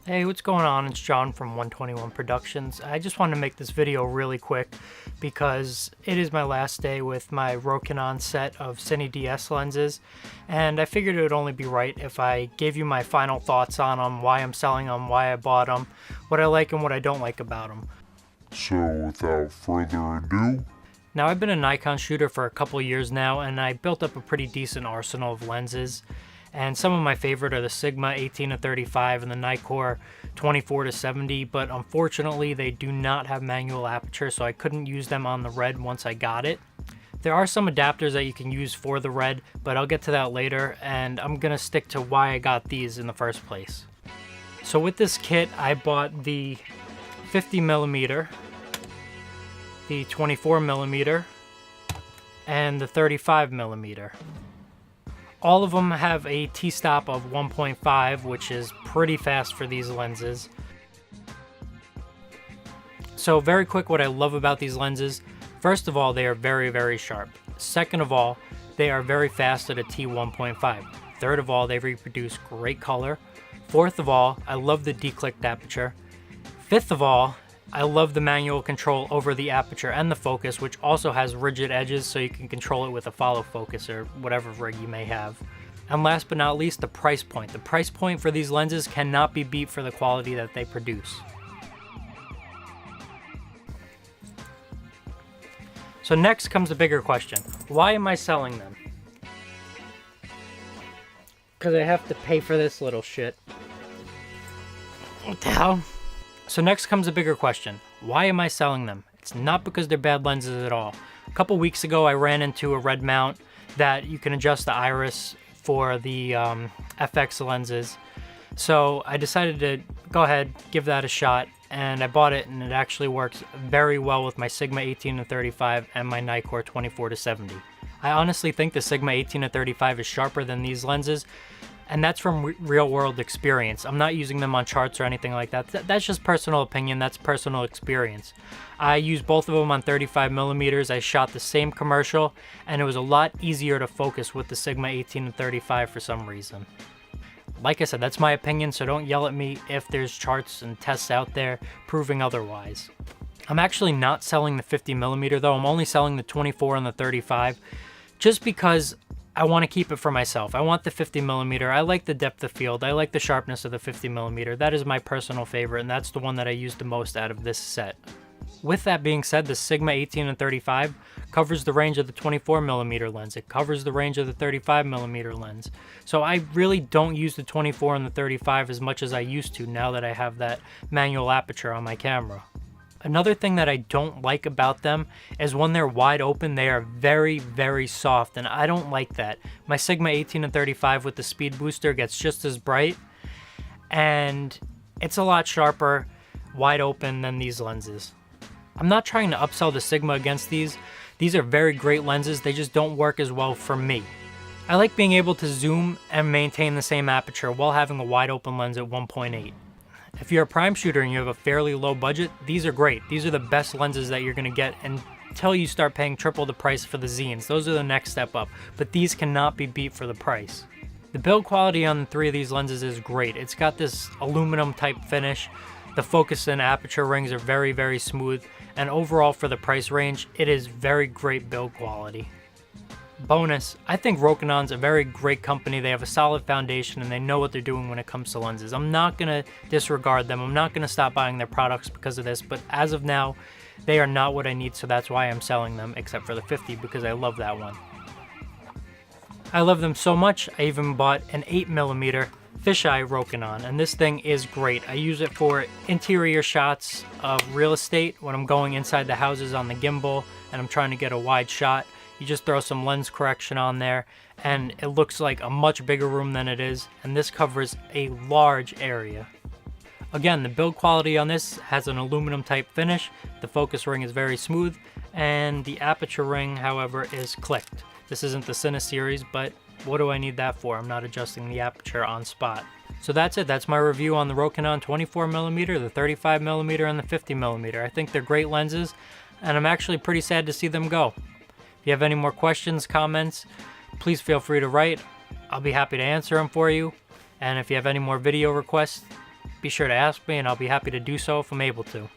Hey, what's going on? It's John from 121 Productions. I just wanted to make this video really quick because it is my last day with my Rokinon set of Cine DS lenses, and I figured it would only be right if I gave you my final thoughts on them, why I'm selling them, why I bought them, what I like and what I don't like about them. So without further ado... Now, I've been a Nikon shooter for a couple years now, and I built up a pretty decent arsenal of lenses. And some of my favorite are the Sigma 18-35 and the Nikkor 24-70, but unfortunately they do not have manual aperture, so I couldn't use them on the Red once I got it. There are some adapters that you can use for the Red, but I'll get to that later, and I'm gonna stick to why I got these in the first place. So with this kit, I bought the 50mm, the 24mm, and the 35mm. All of them have a t-stop of 1.5, which is pretty fast for these lenses. So very quick, what I love about these lenses: first of all, they are very, very sharp. Second of all, they are very fast at a t1.5. Third of all, they reproduce great color. Fourth of all, I love the declicked aperture. Fifth of all, I love the manual control over the aperture and the focus, which also has rigid edges, so you can control it with a follow focus or whatever rig you may have. And last but not least, the price point. The price point for these lenses cannot be beat for the quality that they produce. So next comes the bigger question. Why am I selling them? Because I have to pay for this little shit. What the hell? So next comes a bigger question. Why am I selling them? It's not because they're bad lenses at all. A couple weeks ago, I ran into a Red mount that you can adjust the iris for the FX lenses. So I decided to go ahead, give that a shot, and I bought it, and it actually works very well with my Sigma 18-35 and my Nikkor 24-70. I honestly think the Sigma 18-35 is sharper than these lenses, and that's from real world experience. I'm not using them on charts or anything like that. That's just personal opinion, that's personal experience. I used both of them on 35mm. I shot the same commercial, and it was a lot easier to focus with the Sigma 18-35 for some reason. Like I said, that's my opinion, so don't yell at me if there's charts and tests out there proving otherwise. I'm actually not selling the 50mm though. I'm only selling the 24 and the 35, just because I want to keep it for myself. I want the 50mm. I like the depth of field. I like the sharpness of the 50mm. That is my personal favorite, and that's the one that I use the most out of this set. With that being said, the Sigma 18-35 covers the range of the 24mm lens. It covers the range of the 35mm lens. So I really don't use the 24 and the 35 as much as I used to now that I have that manual aperture on my camera. Another thing that I don't like about them is when they're wide open, they are very, very soft, and I don't like that. My Sigma 18-35 with the speed booster gets just as bright, and it's a lot sharper wide open than these lenses. I'm not trying to upsell the Sigma against these. These are very great lenses, they just don't work as well for me. I like being able to zoom and maintain the same aperture while having a wide open lens at 1.8. If you're a prime shooter and you have a fairly low budget, these are great. These are the best lenses that you're going to get until you start paying triple the price for the Zines. Those are the next step up, but these cannot be beat for the price. The build quality on the three of these lenses is great. It's got this aluminum type finish. The focus and aperture rings are very, very smooth, and overall for the price range, it is very great build quality. Bonus, I think Rokinon's a very great company. They have a solid foundation and they know what they're doing when it comes to lenses. I'm not going to disregard them. I'm not going to stop buying their products because of this, but as of now, they are not what I need, so that's why I'm selling them, except for the 50 because I love that one. I love them so much, I even bought an 8mm fisheye Rokinon, and this thing is great. I use it for interior shots of real estate when I'm going inside the houses on the gimbal and I'm trying to get a wide shot. You just throw some lens correction on there and it looks like a much bigger room than it is, and this covers a large area. Again, the build quality on this has an aluminum type finish, the focus ring is very smooth, and the aperture ring, however, is clicked. This isn't the Cine series, but what do I need that for? I'm not adjusting the aperture on spot. So that's it. That's my review on the Rokinon 24mm, the 35mm, and the 50mm. I think they're great lenses, and I'm actually pretty sad to see them go. If you have any more questions, comments, please feel free to write. I'll be happy to answer them for you. And if you have any more video requests, be sure to ask me and I'll be happy to do so if I'm able to.